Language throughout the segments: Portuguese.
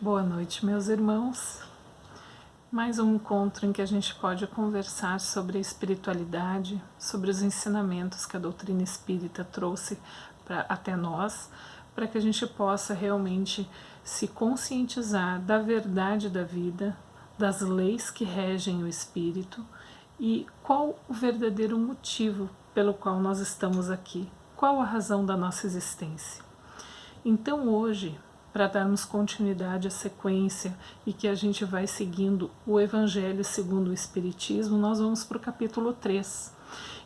Boa noite, meus irmãos. Mais um encontro em que a gente pode conversar sobre a espiritualidade, sobre os ensinamentos que a doutrina espírita trouxe até nós, para que a gente possa realmente se conscientizar da verdade da vida, das leis que regem o espírito e qual o verdadeiro motivo pelo qual nós estamos aqui, qual a razão da nossa existência. Então hoje, para darmos continuidade à sequência e que a gente vai seguindo o Evangelho segundo o Espiritismo, nós vamos para o capítulo 3.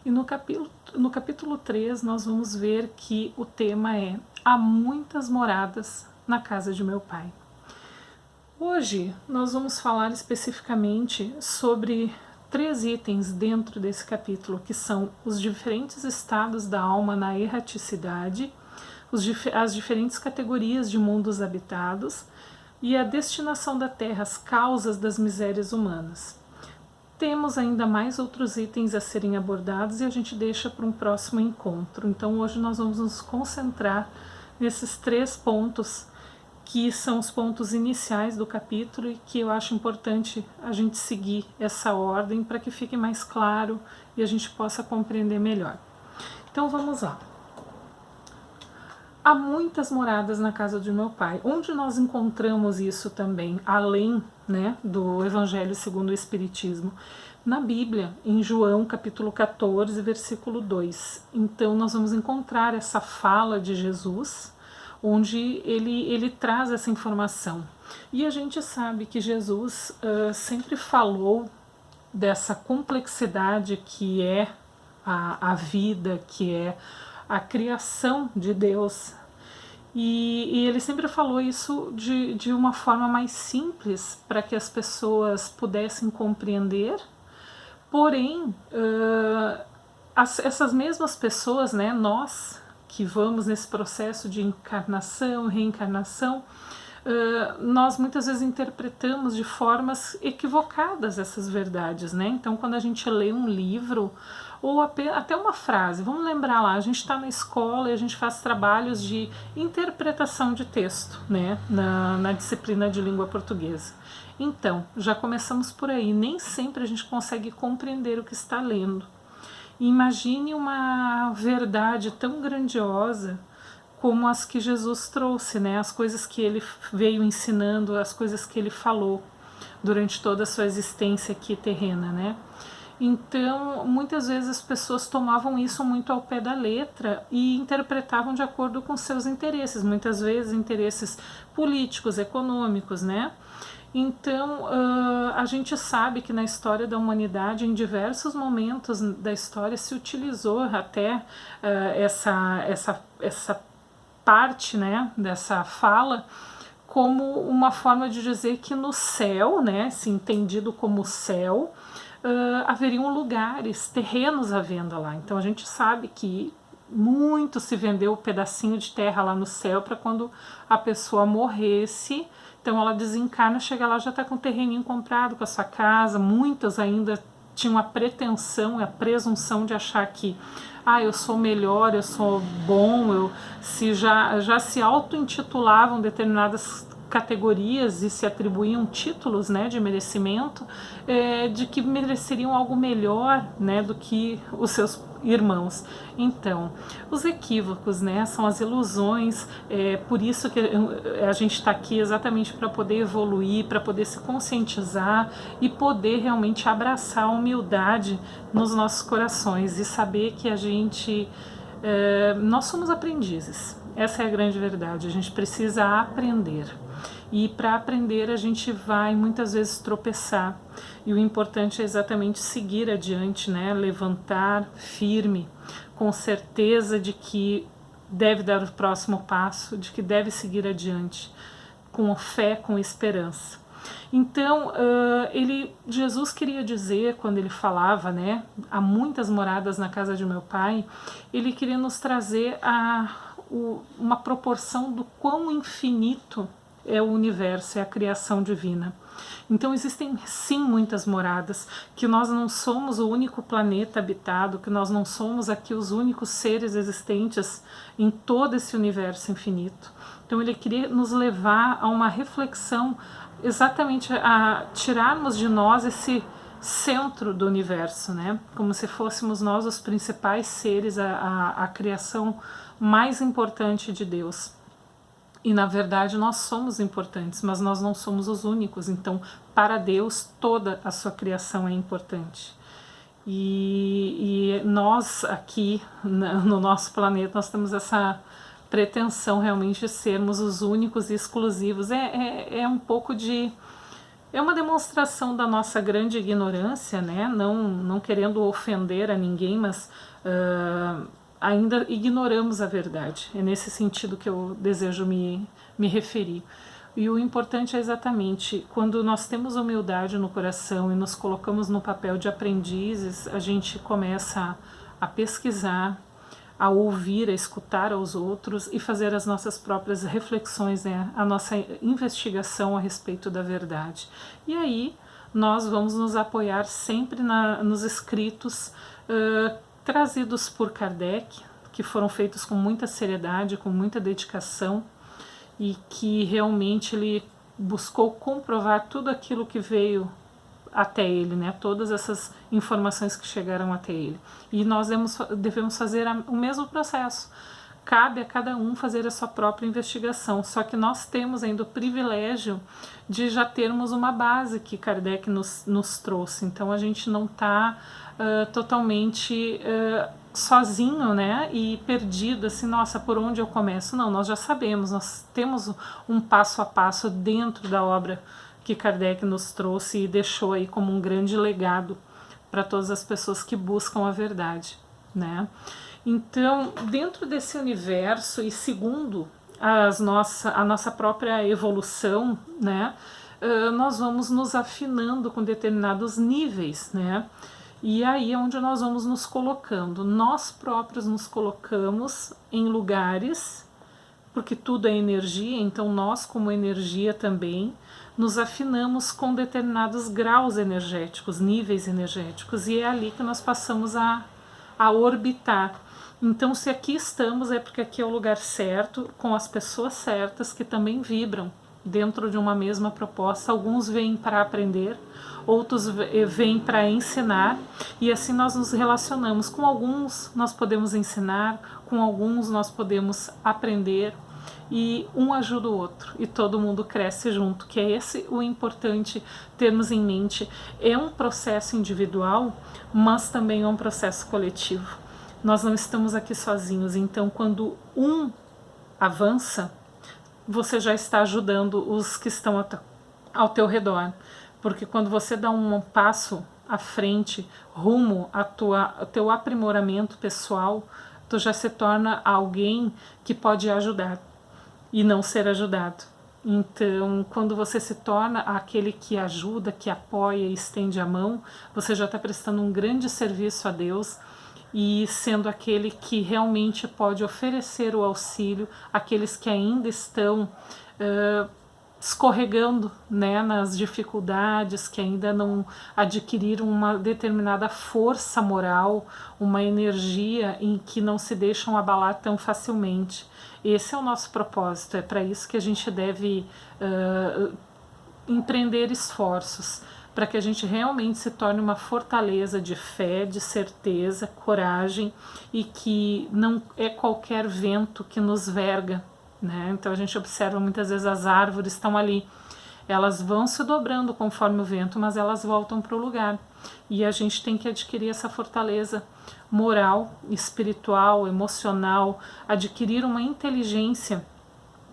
E no capítulo 3 nós vamos ver que o tema é Há muitas moradas na casa de meu pai. Hoje nós vamos falar especificamente sobre 3 itens dentro desse capítulo, que são os diferentes estados da alma na erraticidade, as diferentes categorias de mundos habitados e a destinação da Terra, as causas das misérias humanas. Temos ainda mais outros itens a serem abordados e a gente deixa para um próximo encontro. Então hoje nós vamos nos concentrar nesses 3 pontos, que são os pontos iniciais do capítulo e que eu acho importante a gente seguir essa ordem para que fique mais claro e a gente possa compreender melhor. Então vamos lá. Há muitas moradas na casa de meu pai. Onde nós encontramos isso também, além, do Evangelho segundo o Espiritismo? Na Bíblia, em João capítulo 14, versículo 2. Então nós vamos encontrar essa fala de Jesus, onde ele traz essa informação. E a gente sabe que Jesus sempre falou dessa complexidade que é a vida, que é a criação de Deus, e ele sempre falou isso de uma forma mais simples para que as pessoas pudessem compreender, porém essas mesmas pessoas, nós que vamos nesse processo de encarnação, reencarnação, nós muitas vezes interpretamos de formas equivocadas essas verdades, Então quando a gente lê um livro ou até uma frase, vamos lembrar lá, a gente está na escola e a gente faz trabalhos de interpretação de texto, na disciplina de língua portuguesa. Então, já começamos por aí, nem sempre a gente consegue compreender o que está lendo. Imagine uma verdade tão grandiosa como as que Jesus trouxe, as coisas que ele veio ensinando, as coisas que ele falou durante toda a sua existência aqui terrena, Então, muitas vezes as pessoas tomavam isso muito ao pé da letra e interpretavam de acordo com seus interesses, muitas vezes interesses políticos, econômicos, Então, a gente sabe que na história da humanidade, em diversos momentos da história, se utilizou até essa parte, dessa fala, como uma forma de dizer que no céu, se entendido como céu, haveriam lugares, terrenos à venda lá. Então a gente sabe que muito se vendeu pedacinho de terra lá no céu para quando a pessoa morresse, então ela desencarna, chega lá, já está com o terreninho comprado, com a sua casa. Muitas ainda tinham a pretensão, a presunção de achar que eu sou melhor, eu sou bom, já se auto-intitulavam determinadas categorias e se atribuíam títulos de merecimento, de que mereceriam algo melhor do que os seus irmãos. Então, os equívocos, são as ilusões, por isso que a gente está aqui exatamente para poder evoluir, para poder se conscientizar e poder realmente abraçar a humildade nos nossos corações e saber que nós somos aprendizes. Essa é a grande verdade, a gente precisa aprender. E para aprender a gente vai muitas vezes tropeçar. E o importante é exatamente seguir adiante, levantar firme, com certeza de que deve dar o próximo passo, de que deve seguir adiante, com fé, com esperança. Então, Jesus queria dizer, quando ele falava, há muitas moradas na casa de meu pai, ele queria nos trazer uma proporção do quão infinito é o universo, é a criação divina. Então existem sim muitas moradas, que nós não somos o único planeta habitado, que nós não somos aqui os únicos seres existentes em todo esse universo infinito. Então ele queria nos levar a uma reflexão, exatamente a tirarmos de nós esse centro do universo, né? Como se fôssemos nós os principais seres, a criação mais importante de Deus. E na verdade nós somos importantes, mas nós não somos os únicos. Então, para Deus, toda a sua criação é importante. E nós aqui no nosso planeta, nós temos essa pretensão realmente de sermos os únicos e exclusivos. É um pouco de... É uma demonstração da nossa grande ignorância, né? Não querendo ofender a ninguém, mas ainda ignoramos a verdade. É nesse sentido que eu desejo me referir. E o importante é exatamente, quando nós temos humildade no coração e nos colocamos no papel de aprendizes, a gente começa a pesquisar, a ouvir, a escutar aos outros e fazer as nossas próprias reflexões, né? A nossa investigação a respeito da verdade. E aí nós vamos nos apoiar sempre nos escritos trazidos por Kardec, que foram feitos com muita seriedade, com muita dedicação, e que realmente ele buscou comprovar tudo aquilo que veio até ele, né? Todas essas informações que chegaram até ele. E nós devemos fazer o mesmo processo. Cabe a cada um fazer a sua própria investigação, só que nós temos ainda o privilégio de já termos uma base que Kardec nos trouxe, então a gente não está totalmente sozinho, né, e perdido, assim, nossa, por onde eu começo? Não, nós já sabemos, nós temos um passo a passo dentro da obra que Kardec nos trouxe e deixou aí como um grande legado para todas as pessoas que buscam a verdade, né? Então, dentro desse universo e segundo a nossa própria evolução, né, nós vamos nos afinando com determinados níveis, né? E aí é onde nós vamos nos colocando. Nós próprios nos colocamos em lugares, porque tudo é energia, então nós como energia também nos afinamos com determinados graus energéticos, níveis energéticos, e é ali que nós passamos a orbitar. Então, se aqui estamos, é porque aqui é o lugar certo, com as pessoas certas que também vibram dentro de uma mesma proposta. Alguns vêm para aprender, outros vêm para ensinar, e assim nós nos relacionamos. Com alguns nós podemos ensinar, com alguns nós podemos aprender, e um ajuda o outro, e todo mundo cresce junto, que é esse o importante termos em mente. É um processo individual, mas também é um processo coletivo. Nós não estamos aqui sozinhos, então quando um avança, você já está ajudando os que estão ao teu redor, porque quando você dá um passo à frente, rumo ao teu aprimoramento pessoal, tu já se torna alguém que pode ajudar e não ser ajudado. Então, quando você se torna aquele que ajuda, que apoia e estende a mão, você já está prestando um grande serviço a Deus e sendo aquele que realmente pode oferecer o auxílio àqueles que ainda estão escorregando, né, nas dificuldades, que ainda não adquiriram uma determinada força moral, uma energia em que não se deixam abalar tão facilmente. Esse é o nosso propósito, é para isso que a gente deve empreender esforços, para que a gente realmente se torne uma fortaleza de fé, de certeza, coragem, e que não é qualquer vento que nos verga, né? Então a gente observa muitas vezes as árvores estão ali, elas vão se dobrando conforme o vento, mas elas voltam para o lugar, e a gente tem que adquirir essa fortaleza moral, espiritual, emocional, adquirir uma inteligência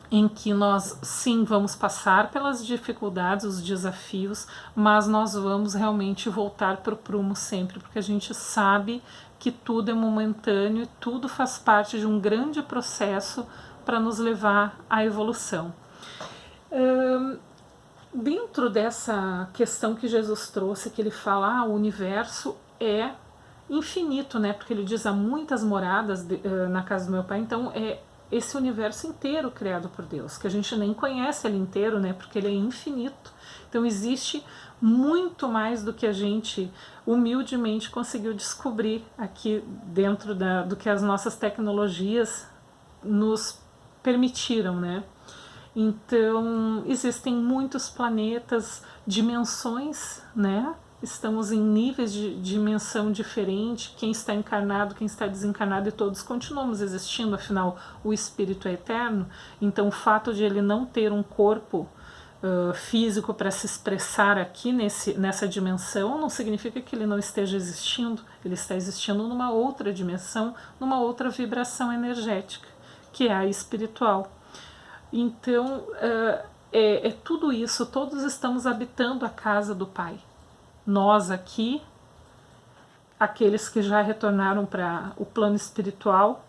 em que nós sim vamos passar pelas dificuldades, os desafios, mas nós vamos realmente voltar para o prumo sempre, porque a gente sabe que tudo é momentâneo e tudo faz parte de um grande processo para nos levar à evolução. Dentro dessa questão que Jesus trouxe, que ele fala, o universo é infinito, né? Porque ele diz, há muitas moradas na casa do meu pai, então esse universo inteiro criado por Deus, que a gente nem conhece ele inteiro, né, porque ele é infinito. Então existe muito mais do que a gente humildemente conseguiu descobrir aqui dentro do que as nossas tecnologias nos permitiram, né? Então existem muitos planetas, dimensões, né? Estamos em níveis de dimensão diferente, quem está encarnado, quem está desencarnado, e todos continuamos existindo, afinal o espírito é eterno. Então o fato de ele não ter um corpo físico para se expressar aqui nessa dimensão não significa que ele não esteja existindo. Ele está existindo numa outra dimensão, numa outra vibração energética, que é a espiritual. Então é tudo isso, todos estamos habitando a casa do Pai. Nós aqui, aqueles que já retornaram para o plano espiritual,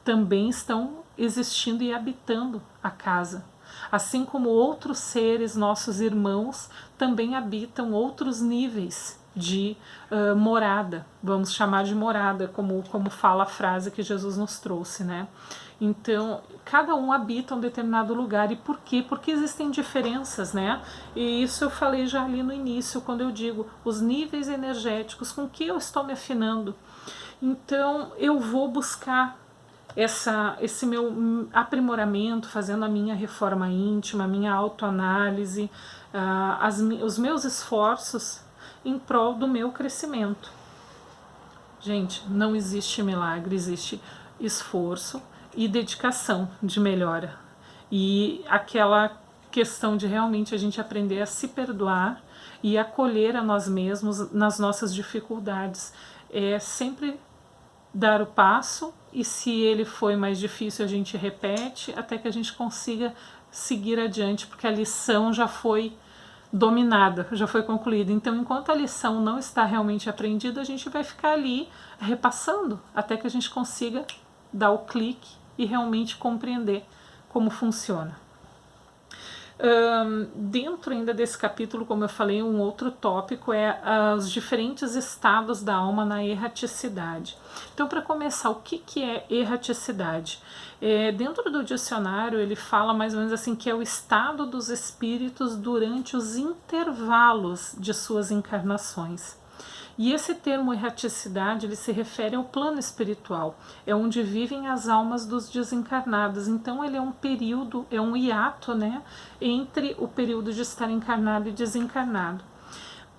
também estão existindo e habitando a casa. Assim como outros seres, nossos irmãos, também habitam outros níveis de morada, vamos chamar de morada, como fala a frase que Jesus nos trouxe, né? Então, cada um habita um determinado lugar. E por quê? Porque existem diferenças, né? E isso eu falei já ali no início, quando eu digo os níveis energéticos, com que eu estou me afinando. Então, eu vou buscar esse meu aprimoramento, fazendo a minha reforma íntima, a minha autoanálise, os meus esforços em prol do meu crescimento. Gente, não existe milagre, existe esforço e dedicação de melhora. E aquela questão de realmente a gente aprender a se perdoar e acolher a nós mesmos nas nossas dificuldades. É sempre dar o passo, e se ele foi mais difícil a gente repete até que a gente consiga seguir adiante, porque a lição já foi dominada, já foi concluída. Então, enquanto a lição não está realmente aprendida, a gente vai ficar ali repassando até que a gente consiga dar o clique e realmente compreender como funciona. Dentro ainda desse capítulo, como eu falei, um outro tópico é os diferentes estados da alma na erraticidade. Então, para começar, o que é erraticidade? Dentro do dicionário, ele fala mais ou menos assim, que é o estado dos espíritos durante os intervalos de suas encarnações. E esse termo erraticidade, ele se refere ao plano espiritual, é onde vivem as almas dos desencarnados. Então ele é um período, é um hiato, né, entre o período de estar encarnado e desencarnado.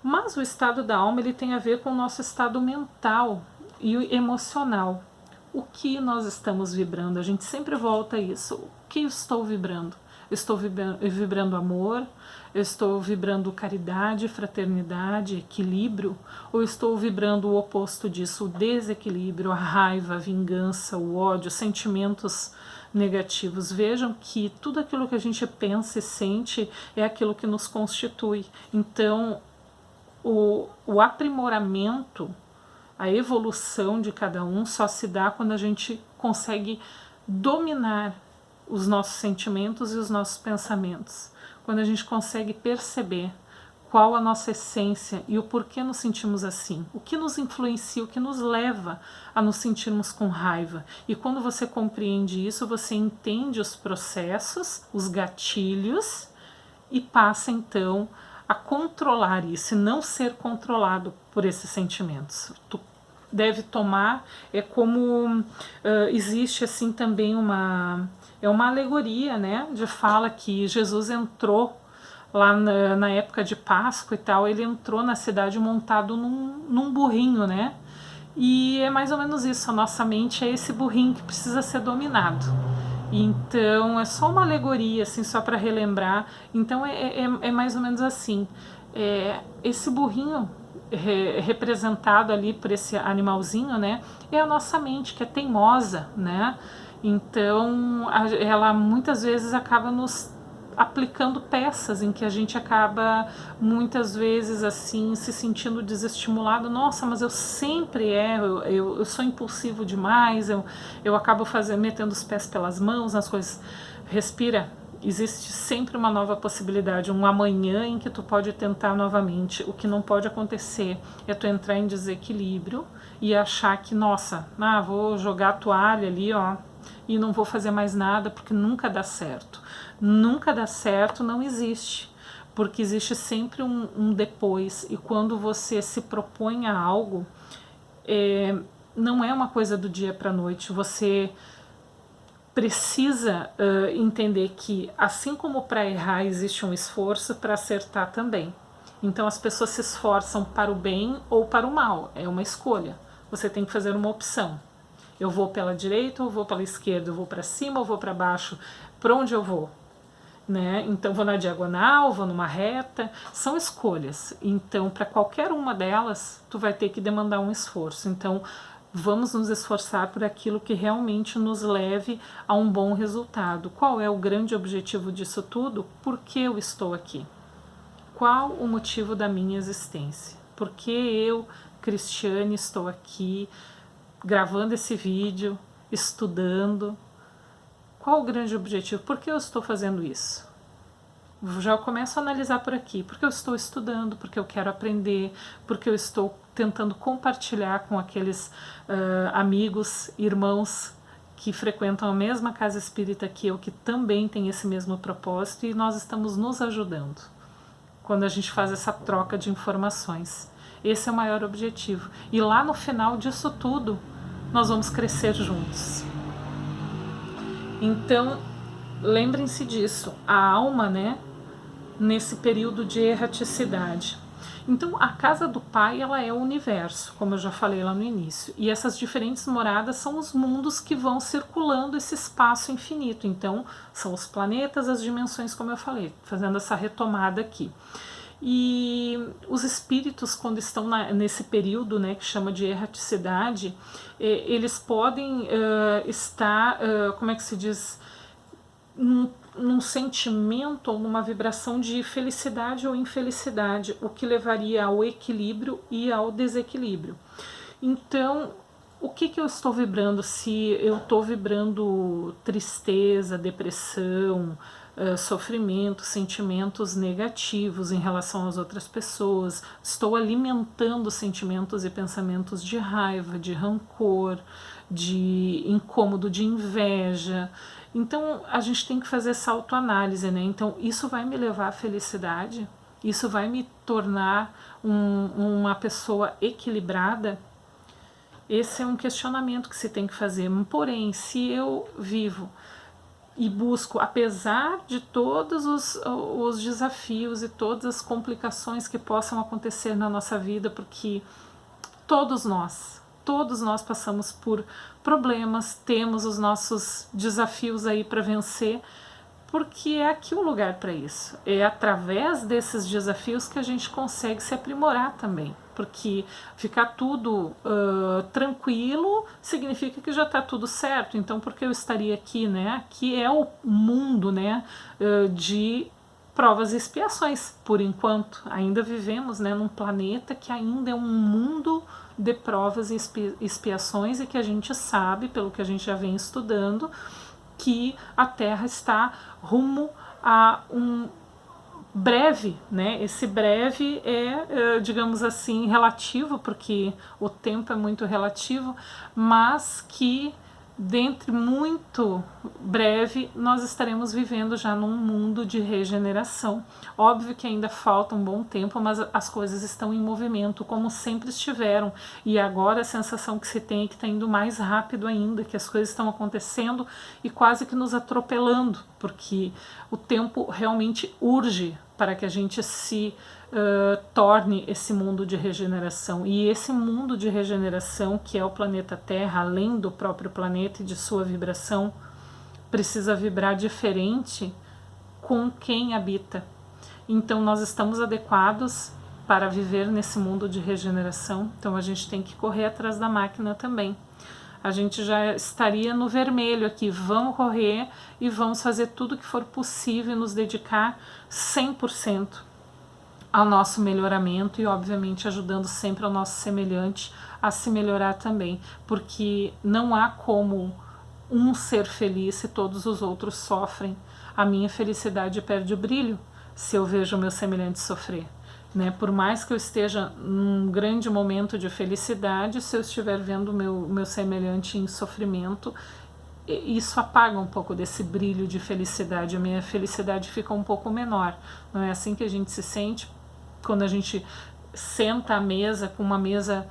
Mas o estado da alma, ele tem a ver com o nosso estado mental e emocional. O que nós estamos vibrando? A gente sempre volta a isso. O que eu estou vibrando? Eu estou vibrando amor? Eu estou vibrando caridade, fraternidade, equilíbrio? Ou estou vibrando o oposto disso, o desequilíbrio, a raiva, a vingança, o ódio, sentimentos negativos? Vejam que tudo aquilo que a gente pensa e sente é aquilo que nos constitui. Então, o aprimoramento, a evolução de cada um só se dá quando a gente consegue dominar os nossos sentimentos e os nossos pensamentos. Quando a gente consegue perceber qual a nossa essência e o porquê nos sentimos assim, o que nos influencia, o que nos leva a nos sentirmos com raiva. E quando você compreende isso, você entende os processos, os gatilhos, e passa então a controlar isso e não ser controlado por esses sentimentos. Tu deve tomar, é como existe assim também uma alegoria, né, de fala que Jesus entrou lá na época de Páscoa e tal, ele entrou na cidade montado num burrinho, né, e é mais ou menos isso, a nossa mente é esse burrinho que precisa ser dominado. Então é só uma alegoria, assim, só para relembrar. Então é mais ou menos assim, esse burrinho representado ali por esse animalzinho, né, é a nossa mente, que é teimosa, né. Então ela muitas vezes acaba nos aplicando peças em que a gente acaba muitas vezes assim se sentindo desestimulado. Nossa, mas eu sempre eu sou impulsivo demais, eu acabo metendo os pés pelas mãos nas coisas. Respira. Existe sempre uma nova possibilidade, um amanhã em que tu pode tentar novamente. O que não pode acontecer é tu entrar em desequilíbrio e achar que, nossa, vou jogar a toalha ali, ó, e não vou fazer mais nada porque nunca dá certo. Nunca dá certo não existe, porque existe sempre um depois, e quando você se propõe a algo, não é uma coisa do dia para a noite. Você precisa entender que, assim como para errar existe um esforço, para acertar também. Então as pessoas se esforçam para o bem ou para o mal, é uma escolha. Você tem que fazer uma opção. Eu vou pela direita ou vou pela esquerda? Eu vou para cima ou vou para baixo? Para onde eu vou? Né? Então vou na diagonal, vou numa reta, são escolhas. Então para qualquer uma delas tu vai ter que demandar um esforço. Então vamos nos esforçar por aquilo que realmente nos leve a um bom resultado. Qual é o grande objetivo disso tudo? Por que eu estou aqui? Qual o motivo da minha existência? Por que eu, Cristiane, estou aqui gravando esse vídeo, estudando? Qual o grande objetivo? Por que eu estou fazendo isso? Já começo a analisar por aqui. Porque eu estou estudando, porque eu quero aprender, porque eu estou tentando compartilhar com aqueles amigos, irmãos que frequentam a mesma casa espírita que eu, que também tem esse mesmo propósito, e nós estamos nos ajudando quando a gente faz essa troca de informações. Esse é o maior objetivo. E lá no final disso tudo, nós vamos crescer juntos. Então, lembrem-se disso. A alma, né, nesse período de erraticidade. Então, a casa do Pai, ela é o universo, como eu já falei lá no início. E essas diferentes moradas são os mundos que vão circulando esse espaço infinito. Então, são os planetas, as dimensões, como eu falei, fazendo essa retomada aqui. E os espíritos, quando estão nesse período, né, que chama de erraticidade, eles podem estar, como é que se diz, num sentimento ou numa vibração de felicidade ou infelicidade, o que levaria ao equilíbrio e ao desequilíbrio. Então, o que eu estou vibrando? Se eu estou vibrando tristeza, depressão, sofrimento, sentimentos negativos em relação às outras pessoas, estou alimentando sentimentos e pensamentos de raiva, de rancor, de incômodo, de inveja. Então a gente tem que fazer essa autoanálise, né? Então isso vai me levar à felicidade? Isso vai me tornar uma pessoa equilibrada? Esse é um questionamento que se tem que fazer. Porém, se eu vivo e busco, apesar de todos os desafios e todas as complicações que possam acontecer na nossa vida, porque todos nós passamos por problemas, temos os nossos desafios aí para vencer, porque é aqui o lugar para isso. É através desses desafios que a gente consegue se aprimorar também. Porque ficar tudo tranquilo significa que já está tudo certo. Então, por que eu estaria aqui, né? Aqui é o mundo, né, de provas e expiações. Por enquanto, ainda vivemos, né, num planeta que ainda é um mundo de provas e expiações, e que a gente sabe, pelo que a gente já vem estudando, que a Terra está rumo a um breve, né? Esse breve é, digamos assim, relativo, porque o tempo é muito relativo, mas que dentro muito breve nós estaremos vivendo já num mundo de regeneração. Óbvio que ainda falta um bom tempo, mas as coisas estão em movimento, como sempre estiveram, e agora a sensação que se tem é que está indo mais rápido ainda, que as coisas estão acontecendo e quase que nos atropelando, porque o tempo realmente urge para que a gente se torne esse mundo de regeneração. E esse mundo de regeneração, que é o planeta Terra, além do próprio planeta e de sua vibração, precisa vibrar diferente com quem habita. Então nós estamos adequados para viver nesse mundo de regeneração, então a gente tem que correr atrás da máquina também. A gente já estaria no vermelho aqui, vamos correr e vamos fazer tudo que for possível e nos dedicar 100% ao nosso melhoramento, e obviamente ajudando sempre o nosso semelhante a se melhorar também, porque não há como um ser feliz se todos os outros sofrem. A minha felicidade perde o brilho se eu vejo o meu semelhante sofrer, né? Por mais que eu esteja num grande momento de felicidade, se eu estiver vendo o meu semelhante em sofrimento, isso apaga um pouco desse brilho de felicidade, a minha felicidade fica um pouco menor. Não é assim que a gente se sente quando a gente senta à mesa, com uma mesa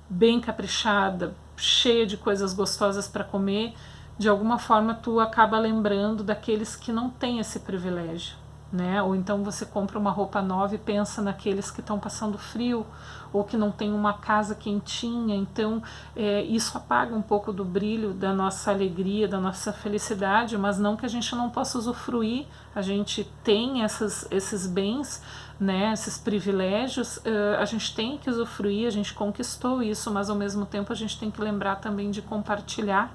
bem caprichada, cheia de coisas gostosas para comer. De alguma forma tu acaba lembrando daqueles que não têm esse privilégio, né? Ou então você compra uma roupa nova e pensa naqueles que estão passando frio, ou que não tem uma casa quentinha. Então isso apaga um pouco do brilho da nossa alegria, da nossa felicidade, mas não que a gente não possa usufruir. A gente tem esses bens, né, esses privilégios, a gente tem que usufruir, a gente conquistou isso, mas ao mesmo tempo a gente tem que lembrar também de compartilhar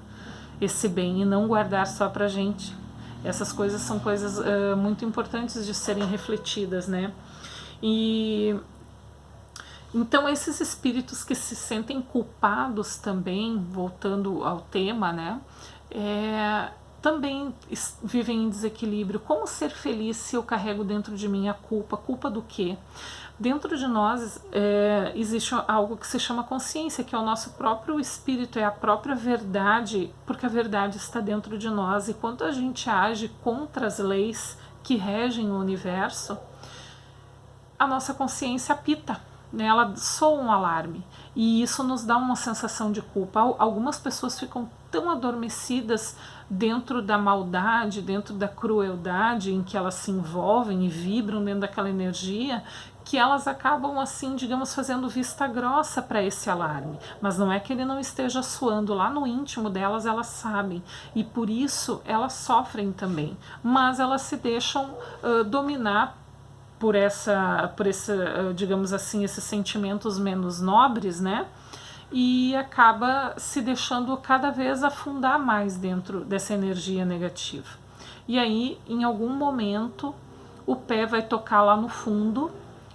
esse bem e não guardar só pra gente. Essas coisas são coisas muito importantes de serem refletidas, né? E então esses espíritos que se sentem culpados também, voltando ao tema, né? Também vivem em desequilíbrio. Como ser feliz se eu carrego dentro de mim a culpa? Culpa do quê? Dentro de nós existe algo que se chama consciência, que é o nosso próprio espírito, é a própria verdade, porque a verdade está dentro de nós. E quando a gente age contra as leis que regem o universo, a nossa consciência apita, né? Ela soa um alarme. E isso nos dá uma sensação de culpa. Algumas pessoas ficam tão adormecidas dentro da maldade, dentro da crueldade em que elas se envolvem e vibram dentro daquela energia, que elas acabam assim, digamos, fazendo vista grossa para esse alarme. Mas não é que ele não esteja soando, lá no íntimo delas elas sabem, e por isso elas sofrem também, mas elas se deixam dominar por esse, digamos assim, esses sentimentos menos nobres, né? E acaba se deixando cada vez afundar mais dentro dessa energia negativa. E aí, em algum momento, o pé vai tocar lá no fundo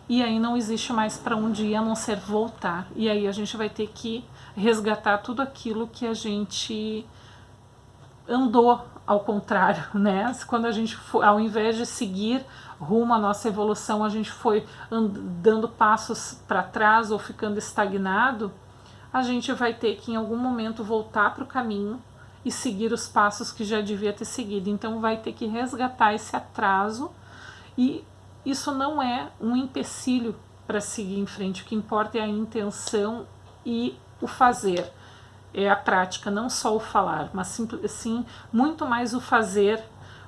e aí não existe mais para onde ir a não ser voltar. E aí a gente vai ter que resgatar tudo aquilo que a gente andou ao contrário, né? Quando a gente foi, ao invés de seguir rumo à nossa evolução, a gente foi dando passos para trás ou ficando estagnado, a gente vai ter que em algum momento voltar para o caminho e seguir os passos que já devia ter seguido. Então vai ter que resgatar esse atraso, e isso não é um empecilho para seguir em frente. O que importa é a intenção e o fazer. É a prática, não só o falar, mas sim muito mais o fazer,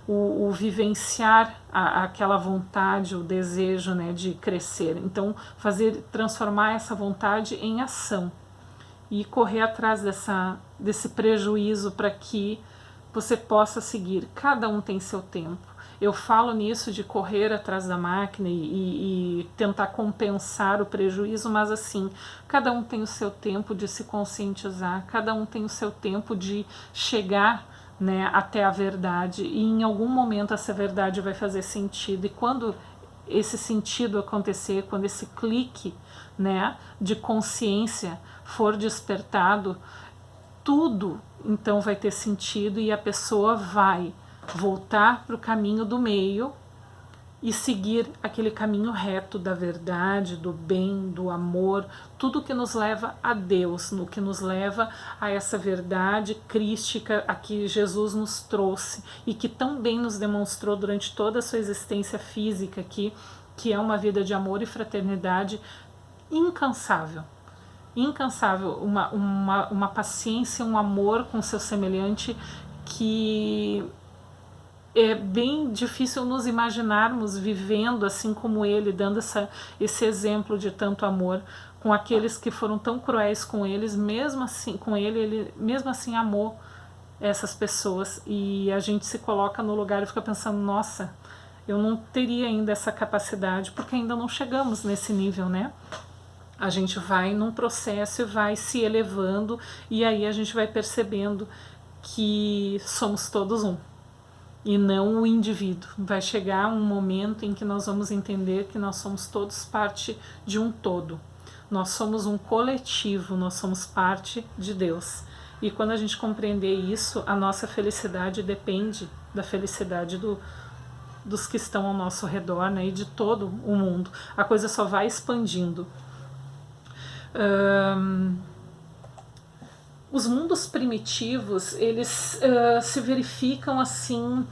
o vivenciar aquela vontade, o desejo, né, de crescer. Então transformar essa vontade em ação e correr atrás desse prejuízo para que você possa seguir. Cada um tem seu tempo. Eu falo nisso de correr atrás da máquina e tentar compensar o prejuízo, mas assim, cada um tem o seu tempo de se conscientizar, cada um tem o seu tempo de chegar, né, até a verdade, e em algum momento essa verdade vai fazer sentido, e quando esse sentido acontecer, quando esse clique, né, de consciência for despertado, tudo então vai ter sentido e a pessoa vai voltar para o caminho do meio e seguir aquele caminho reto da verdade, do bem, do amor, tudo que nos leva a Deus, no que nos leva a essa verdade crística a que Jesus nos trouxe e que tão bem nos demonstrou durante toda a sua existência física aqui, que é uma vida de amor e fraternidade incansável. Incansável, uma paciência, um amor com seu semelhante que é bem difícil nos imaginarmos vivendo assim como ele, dando esse exemplo de tanto amor com aqueles que foram tão cruéis com eles, mesmo assim, com ele mesmo assim amou essas pessoas, e a gente se coloca no lugar e fica pensando, nossa, eu não teria ainda essa capacidade, porque ainda não chegamos nesse nível, né? A gente vai num processo e vai se elevando, e aí a gente vai percebendo que somos todos um e não o indivíduo. Vai chegar um momento em que nós vamos entender que nós somos todos parte de um todo. Nós somos um coletivo, nós somos parte de Deus. E quando a gente compreender isso, a nossa felicidade depende da felicidade dos que estão ao nosso redor, né, e de todo o mundo. A coisa só vai expandindo. os mundos primitivos, eles se verificam assim,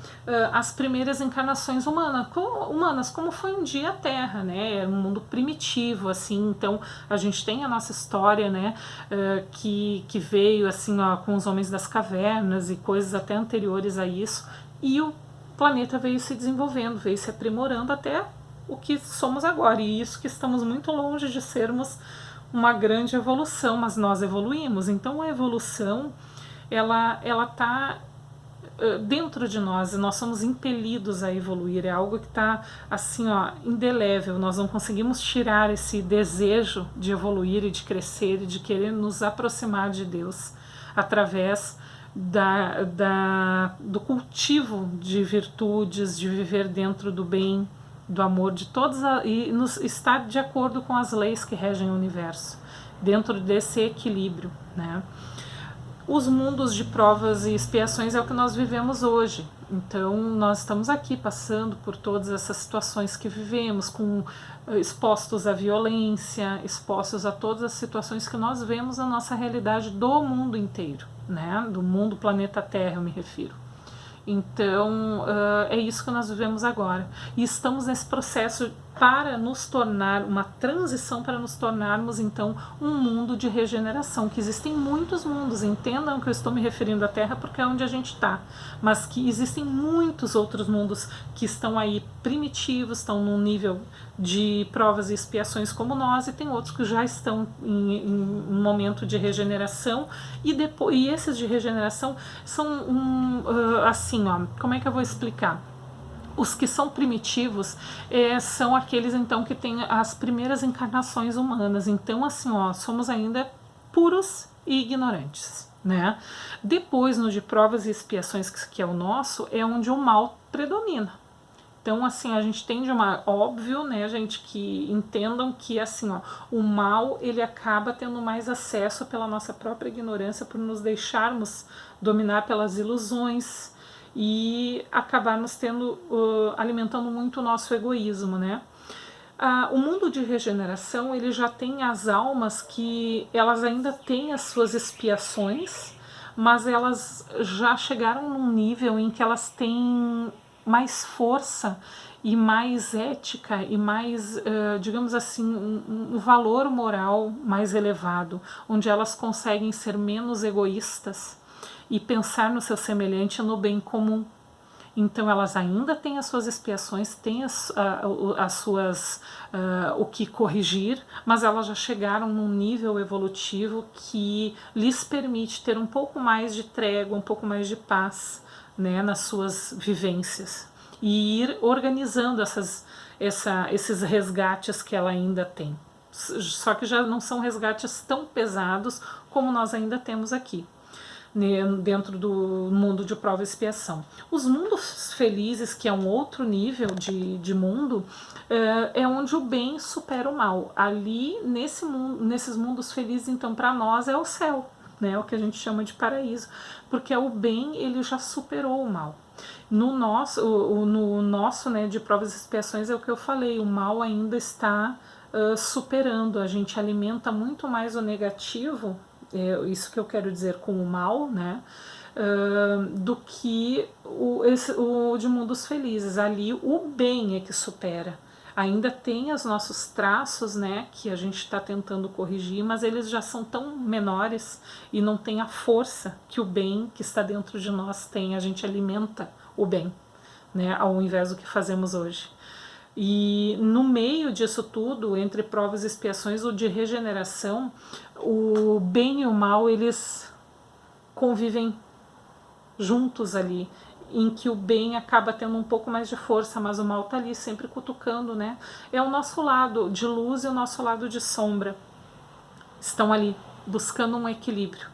as primeiras encarnações humanas, como foi um dia a Terra, né? É um mundo primitivo, assim. Então a gente tem a nossa história, né? Que veio assim, ó, com os homens das cavernas e coisas até anteriores a isso, e o planeta veio se desenvolvendo, veio se aprimorando até o que somos agora, e isso que estamos muito longe de sermos uma grande evolução, mas nós evoluímos. Então a evolução, ela está dentro de nós, e nós somos impelidos a evoluir, é algo que está assim, ó, indelével. Nós não conseguimos tirar esse desejo de evoluir e de crescer e de querer nos aproximar de Deus através do cultivo de virtudes, de viver dentro do bem, do amor, de todas, e nos estar de acordo com as leis que regem o universo, dentro desse equilíbrio, né? Os mundos de provas e expiações é o que nós vivemos hoje. Então nós estamos aqui passando por todas essas situações que vivemos, expostos à violência, expostos a todas as situações que nós vemos na nossa realidade do mundo inteiro, né? Do mundo planeta Terra, eu me refiro. Então é isso que nós vivemos agora, e estamos nesse processo para nos tornar, uma transição para nos tornarmos então um mundo de regeneração, que existem muitos mundos, entendam que eu estou me referindo à Terra porque é onde a gente está, mas que existem muitos outros mundos que estão aí primitivos, estão num nível de provas e expiações como nós, e tem outros que já estão em um momento de regeneração, e esses de regeneração são assim, ó, como é que eu vou explicar? Os que são primitivos são aqueles então que têm as primeiras encarnações humanas. Então assim, ó, somos ainda puros e ignorantes, né? Depois, no de provas e expiações, que é o nosso, é onde o mal predomina. Então, assim, a gente tem de óbvio, né, gente, que entendam que, assim, ó, o mal, ele acaba tendo mais acesso pela nossa própria ignorância, por nos deixarmos dominar pelas ilusões e acabarmos alimentando muito o nosso egoísmo, né. O mundo de regeneração, ele já tem as almas que elas ainda têm as suas expiações, mas elas já chegaram num nível em que elas têm mais força e mais ética e mais, digamos assim, um valor moral mais elevado, onde elas conseguem ser menos egoístas e pensar no seu semelhante, no bem comum. Então elas ainda têm as suas expiações, têm as suas o que corrigir, mas elas já chegaram num nível evolutivo que lhes permite ter um pouco mais de trégua, um pouco mais de paz, né, nas suas vivências, e ir organizando esses resgates que ela ainda tem. Só que já não são resgates tão pesados como nós ainda temos aqui, dentro do mundo de prova e expiação. Os mundos felizes, que é um outro nível de mundo, é onde o bem supera o mal. Ali, nesses mundos felizes, então, para nós é o céu, né, o que a gente chama de paraíso, porque o bem, ele já superou o mal. No nosso, né, de provas e expiações, é o que eu falei, o mal ainda está superando, a gente alimenta muito mais o negativo, isso que eu quero dizer com o mal, né, do que o de mundos felizes. Ali o bem é que supera. Ainda tem os nossos traços, né, que a gente está tentando corrigir, mas eles já são tão menores e não tem a força que o bem que está dentro de nós tem. A gente alimenta o bem, né, ao invés do que fazemos hoje. E no meio disso tudo, entre provas e expiações, o de regeneração, o bem e o mal, eles convivem juntos ali, em que o bem acaba tendo um pouco mais de força, mas o mal tá ali sempre cutucando, né? É o nosso lado de luz e o nosso lado de sombra. Estão ali buscando um equilíbrio.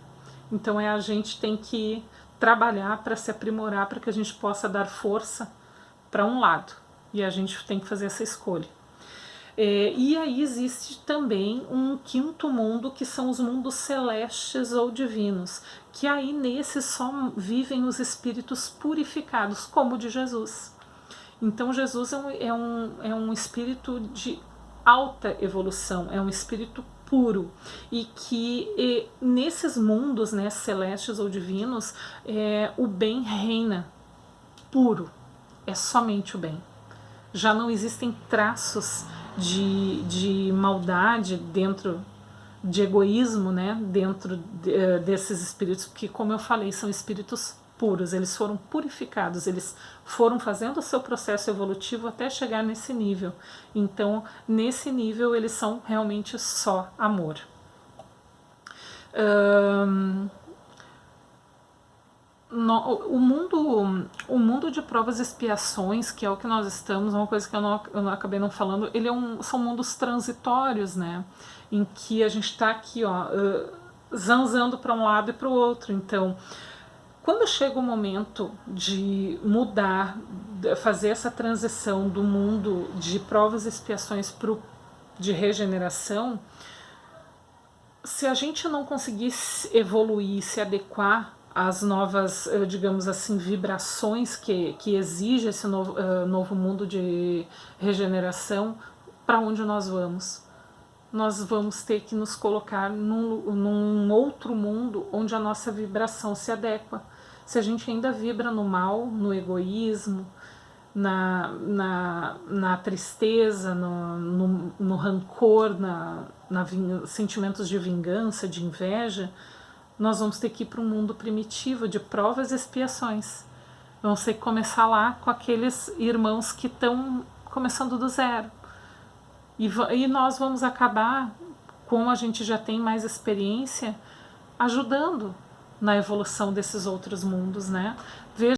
Então a gente tem que trabalhar para se aprimorar, para que a gente possa dar força para um lado. E a gente tem que fazer essa escolha. E aí existe também um quinto mundo, que são os mundos celestes ou divinos, que aí nesses só vivem os espíritos purificados, como o de Jesus. Então Jesus é um espírito de alta evolução, é um espírito puro, e que nesses mundos, né, celestes ou divinos, o bem reina puro, é somente o bem. Já não existem traços de maldade dentro, de egoísmo, né, dentro desses espíritos, porque, como eu falei, são espíritos puros, eles foram purificados, eles foram fazendo o seu processo evolutivo até chegar nesse nível. Então, nesse nível, eles são realmente só amor. O mundo de provas e expiações, que é o que nós estamos, uma coisa que eu não acabei não falando, são mundos transitórios, né? Em que a gente está aqui, zanzando para um lado e para o outro. Então, quando chega o momento de mudar, fazer essa transição do mundo de provas e expiações para o de regeneração, se a gente não conseguir evoluir, se adequar às novas, digamos assim, vibrações que exige esse novo mundo de regeneração, para onde nós vamos? Nós vamos ter que nos colocar num outro mundo onde a nossa vibração se adequa. Se a gente ainda vibra no mal, no egoísmo, na tristeza, no rancor, sentimentos de vingança, de inveja, nós vamos ter que ir para um mundo primitivo de provas e expiações. Vamos ter que começar lá com aqueles irmãos que estão começando do zero. E nós vamos acabar, como a gente já tem mais experiência, ajudando na evolução desses outros mundos, né? Veja